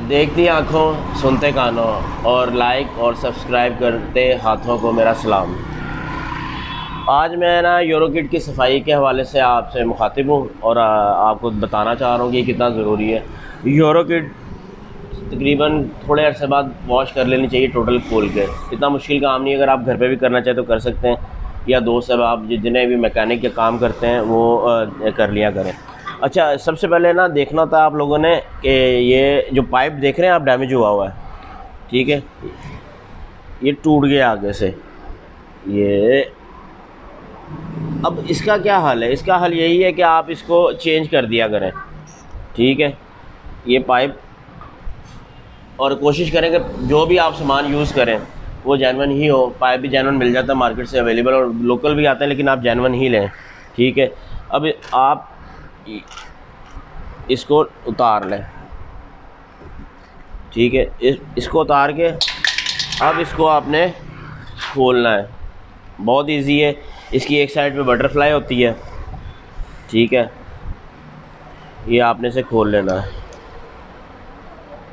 देखती आँखों सुनते कानों और लाइक और सब्सक्राइब करते हाथों को मेरा सलाम। आज मैं ना यूरोकिट की सफाई के हवाले से आपसे मुखातिब हूँ और आपको बताना चाह रहा हूँ कि कितना ज़रूरी है। यूरोकिट तकरीबन थोड़े अरसे बाद वॉश कर लेनी चाहिए टोटल खोल के। इतना मुश्किल काम नहीं है, अगर आप घर पे भी करना चाहें तो कर सकते हैं, या दोस्त अब आप जितने भी मैकेनिक के काम करते हैं वो कर लिया करें। अच्छा, सबसे पहले ना देखना था आप लोगों ने कि ये जो पाइप देख रहे हैं आप डैमेज हुआ है, ठीक है, ये टूट गया आगे से। ये अब इसका क्या हल है? इसका हल यही है कि आप इसको चेंज कर दिया करें, ठीक है, ये पाइप। और कोशिश करें कि जो भी आप सामान यूज़ करें वो जेन्युइन ही हो। पाइप भी जेन्युइन मिल जाता है मार्केट से अवेलेबल, और लोकल भी आते हैं, लेकिन आप जेन्युइन ही लें, ठीक है। अब आप इसको उतार लें, ठीक है, इसको उतार के अब इसको आपने खोलना है। बहुत इजी है। इसकी एक साइड पे बटरफ्लाई होती है, ठीक है, ये आपने इसे खोल लेना है।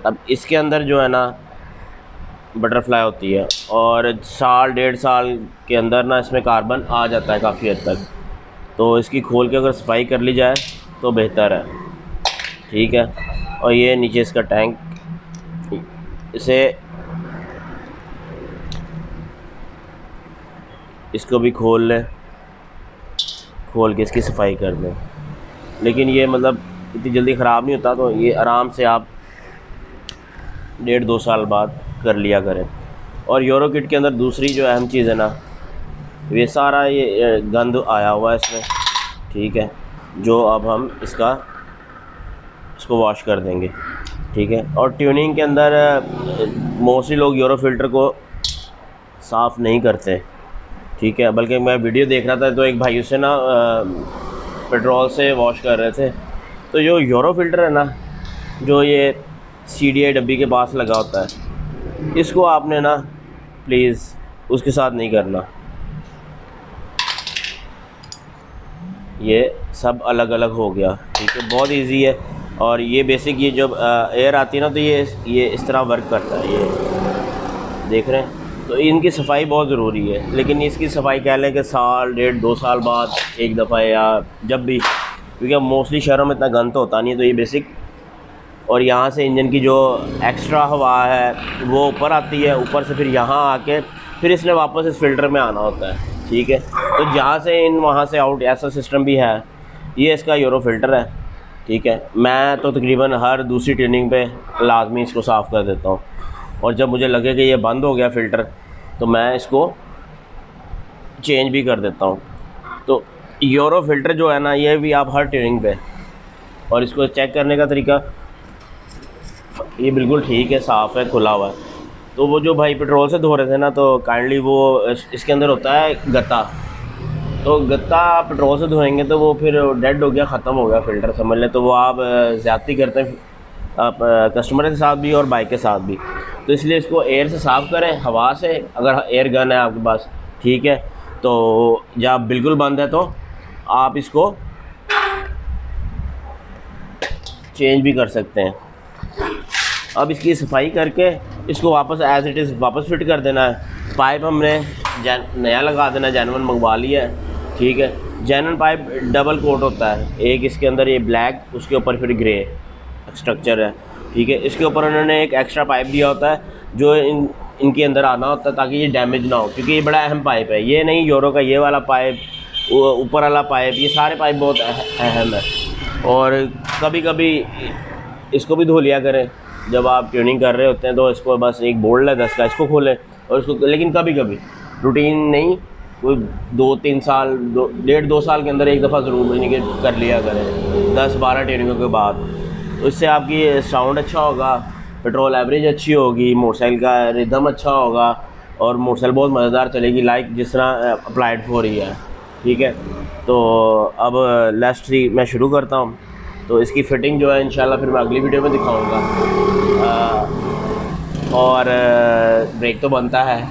अब इसके अंदर जो है ना बटरफ्लाई होती है, और साल डेढ़ साल के अंदर ना इसमें कार्बन आ जाता है काफ़ी हद तक। तो इसकी खोल के अगर सफाई कर ली जाए तो बेहतर है, ठीक है। और ये नीचे इसका टैंक, इसे इसको भी खोल लें, खोल के इसकी सफाई कर दें। लेकिन ये मतलब इतनी जल्दी ख़राब नहीं होता, तो ये आराम से आप 1.5-2 साल बाद कर लिया करें। और यूरोकिट के अंदर दूसरी जो अहम चीज़ है ना, ये सारा ये गंद आया हुआ है इसमें, ठीक है, जो अब हम इसको वॉश कर देंगे, ठीक है। और ट्यूनिंग के अंदर मोस्टली लोग यूरो फिल्टर को साफ़ नहीं करते, ठीक है। बल्कि मैं वीडियो देख रहा था तो एक भाई उसे ना पेट्रोल से वॉश कर रहे थे। तो जो यूरो फिल्टर है ना, जो ये CDI डब्बी के पास लगा होता है, इसको आपने ना प्लीज़ उसके साथ नहीं करना। ये सब अलग अलग हो गया, ठीक है, बहुत इजी है। और ये बेसिक, ये जब एयर आती है ना तो ये इस तरह वर्क करता है, ये देख रहे हैं। तो इनकी सफाई बहुत ज़रूरी है, लेकिन इसकी सफाई कह लें कि साल 1.5-2 साल बाद एक दफ़ा, या जब भी, क्योंकि मोस्टली शहरों में इतना गंद तो होता नहीं है। तो ये बेसिक, और यहाँ से इंजन की जो एक्स्ट्रा हवा है वो ऊपर आती है, ऊपर से फिर यहाँ आके फिर इसने वापस इस फ़िल्टर में आना होता है, ठीक है। तो जहाँ से इन वहाँ से आउट, ऐसा सिस्टम भी है। ये इसका यूरो फिल्टर है, ठीक है। मैं तो तकरीबन हर दूसरी ट्यूनिंग पे लाजमी इसको साफ़ कर देता हूँ, और जब मुझे लगे कि ये बंद हो गया फ़िल्टर तो मैं इसको चेंज भी कर देता हूँ। तो यूरो फिल्टर जो है ना, ये भी आप हर ट्यूनिंग पे, और इसको चेक करने का तरीका, ये बिल्कुल ठीक है, साफ़ है, खुला हुआ है। तो वो जो भाई पेट्रोल से धो रहे थे ना, तो काइंडली वो इसके अंदर होता है गत्ता। तो गत्ता आप पेट्रोल से धोएंगे तो वो फिर डेड हो गया, ख़त्म हो गया फ़िल्टर, समझ लें। तो वो आप ज़्यादती करते हैं आप कस्टमर के साथ भी और बाइक के साथ भी। तो इसलिए इसको एयर से साफ़ करें, हवा से, अगर एयर गन है आपके पास, ठीक है। तो जब बिल्कुल बंद है तो आप इसको चेंज भी कर सकते हैं। अब इसकी सफाई करके इसको वापस एज़ इट इज़ वापस फिट कर देना है। पाइप हमने नया लगा देना, जेन्युइन मंगवा लिया है, ठीक है। जेन्युइन पाइप डबल कोट होता है, एक इसके अंदर ये ब्लैक, उसके ऊपर फिर ग्रे स्ट्रक्चर है, ठीक है। इसके ऊपर उन्होंने एक एक्स्ट्रा पाइप दिया होता है जो इनके अंदर आना होता है ताकि ये डैमेज ना हो, क्योंकि ये बड़ा अहम पाइप है। ये नहीं यूरो का ये वाला पाइप, ऊपर वाला पाइप, ये सारे पाइप बहुत अहम है। और कभी कभी इसको भी धो लिया करें जब आप ट्यूनिंग कर रहे होते हैं। तो इसको बस एक बोल्ट है 10 का, इसको खोलें और इसको, लेकिन कभी कभी, रूटीन नहीं, कोई 2-3 साल, 1.5-2 साल के अंदर एक दफ़ा ज़रूर यानी कर लिया करें, 10-12 ट्यूनिंगों के बाद। तो इससे आपकी साउंड अच्छा होगा, पेट्रोल एवरेज अच्छी होगी, मोटरसाइकिल का रिदम अच्छा होगा, और मोटरसाइकिल बहुत मज़ेदार चलेगी, लाइक जिस तरह अप्लाइड हो रही है, ठीक है। तो अब लेट्स सी, मैं शुरू करता हूँ। तो इसकी फ़िटिंग जो है इंशाल्लाह फिर मैं अगली वीडियो में दिखाऊँगा। और ब्रेक तो बनता है,